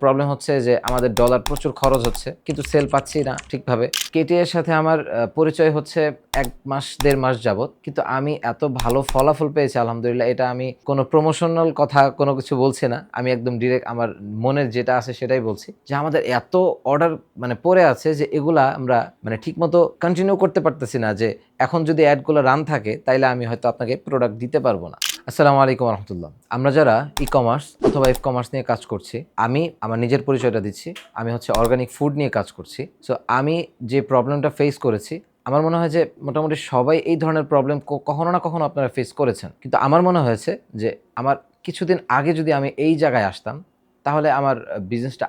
Problem হচ্ছে যে আমাদের ডলার প্রচুর খরচ হচ্ছে কিন্তু সেল পাচ্ছি না ঠিকভাবে। কেটি এর সাথে আমার পরিচয় হচ্ছে ১ মাস ১.৫ মাস যাবত, কিন্তু আমি এত ভালো ফলাফল পেয়েছি আলহামদুলিল্লাহ। এটা আমি কোনো প্রমোশনাল কথা কোনো কিছু বলছি না, আমি একদম ডিরেক্ট আমার মনের যেটা আছে সেটাই বলছি যে আমাদের এত অর্ডার পড়ে আছে যে এগুলা আমরা ঠিকমতো কন্টিনিউ করতে পারতেছি না, যে এখন যদি অ্যাডগুলো রান থাকে তাইলে আমি হয়তো আপনাকে প্রোডাক্ট দিতে পারবো না। আসসালামু আলাইকুম রহমতুল্লাহ। আমরা যারা ই কমার্স অথবা এফ কমার্স নিয়ে কাজ করছি, আমি আমার নিজের পরিচয়টা দিচ্ছি। আমি হচ্ছে অর্গানিক ফুড নিয়ে কাজ করছি। সো আমি যে প্রবলেমটা ফেস করেছি, আমার মনে হয় যে মোটামুটি সবাই এই ধরনের প্রবলেম কখনো না কখনো আপনারা ফেস করেছেন। কিন্তু আমার মনে হয়েছে যে আমার কিছুদিন আগে যদি আমি এই জায়গায় আসতাম, তাহলে আমার বিজনেসটা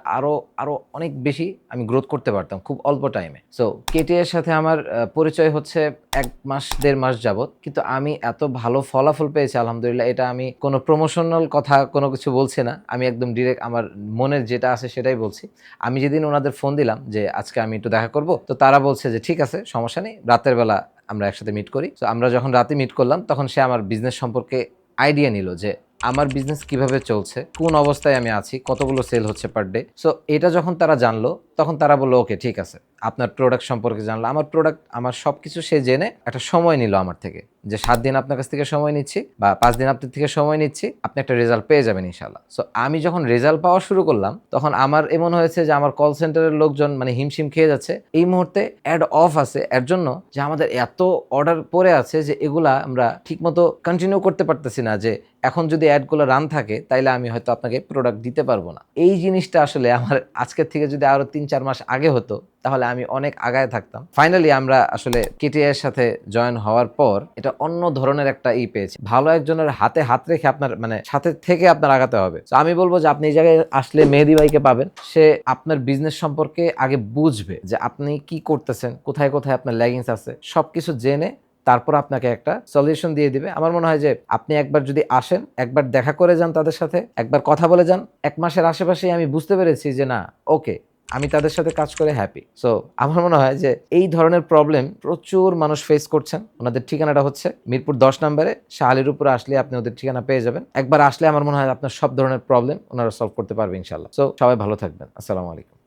আরো অনেক বেশি আমি গ্রোথ করতে পারতাম খুব অল্প টাইমে। সো কেটি এর সাথে আমার পরিচয় হচ্ছে ১ মাস ১.৫ মাস যাবত, কিন্তু আমি এত ভালো ফলাফল পেয়েছি আলহামদুলিল্লাহ। এটা আমি কোনো প্রমোশনাল কথা কোনো কিছু বলছি না, আমি একদম ডিরেক্ট আমার মনের যেটা আছে সেটাই বলছি। আমি যেদিন ওনাদের ফোন দিলাম যে আজকে আমি একটু দেখা করব, তো তারা বলছে যে ঠিক আছে, সমস্যা নেই, রাতের বেলা আমরা একসাথে মিট করি। তো আমরা যখন রাতে মিট করলাম, তখন সে আমার বিজনেস সম্পর্কে আইডিয়া নিল যে আমার বিজনেস কিভাবে চলছে, কোন অবস্থায় আমি আছি, কতগুলো সেল হচ্ছে পার ডে। সো এটা যখন তারা জানলো, তখন তারা বললো ওকে ঠিক আছে, আপনার প্রোডাক্ট সম্পর্কে জানলো। আমার প্রোডাক্ট আমার সবকিছু সে জেনে একটা সময় নিল আমার থেকে, যে 7 দিন আপনার কাছ থেকে সময় নিচ্ছি বা 5 দিন আপনার থেকে সময় নিচ্ছি, আপনি একটা রেজাল্ট পেয়ে যাবেন ইনশাল্লাহ। সো আমি যখন রেজাল্ট পাওয়া শুরু করলাম, তখন আমার এমন হয়েছে যে আমার কল সেন্টারের লোকজন হিমশিম খেয়ে যাচ্ছে এই মুহূর্তে অ্যাড অফ আছে এর জন্য, যে আমাদের এত অর্ডার পড়ে আছে যে এগুলা আমরা ঠিকমতো কন্টিনিউ করতে পারতেছি না, যে এখন যদি অ্যাডগুলো রান থাকে তাইলে আমি হয়তো আপনাকে প্রোডাক্ট দিতে পারবো না। এই জিনিসটা আসলে আমার আজকের থেকে যদি আরো ৩-৪ মাস আগে হতো, তাহলে আমি অনেক আগায় থাকতাম। ফাইনালি আমরা আসলে কেটিআই এর সাথে জয়েন হওয়ার পর এটা অন্য ধরনের একটা পেয়েছি। ভালো একজনের হাতে হাত রেখে আপনার সাথে থেকে আপনার আগাতে হবে। তো আমি বলবো যে আপনি এই জায়গায় আসলে মেহেদী ভাইকে পাবেন। সে আপনার বিজনেস সম্পর্কে আগে বুঝবে যে আপনি কি করতেছেন, কোথায় কোথায় আপনার ল্যাগিংস আছে, সবকিছু জেনে তারপর আপনাকে একটা সলিউশন দিয়ে দিবে। আমার মনে হয় যে আপনি একবার যদি আসেন, একবার দেখা করে যান তাদের সাথে, একবার কথা বলে যান, ১ মাসের আশেপাশেই আমি বুঝতে পেরেছি যে না, ওকে, আমি তাদের সাথে কাজ করে হ্যাপি। সো আমার মনে হয় যে এই ধরনের প্রবলেম প্রচুর মানুষ ফেস করছেন। ওনাদের ঠিকানাটা হচ্ছে মিরপুর ১০ নম্বরে শাহালির উপরে আসলে আপনি ওদের ঠিকানা পেয়ে যাবেন। একবার আসলে আমার মনে হয় আপনার সব ধরনের প্রবলেম ওনারা সলভ করতে পারবে ইনশাল্লাহ। সো সবাই ভালো থাকবেন। আসসালামু আলাইকুম।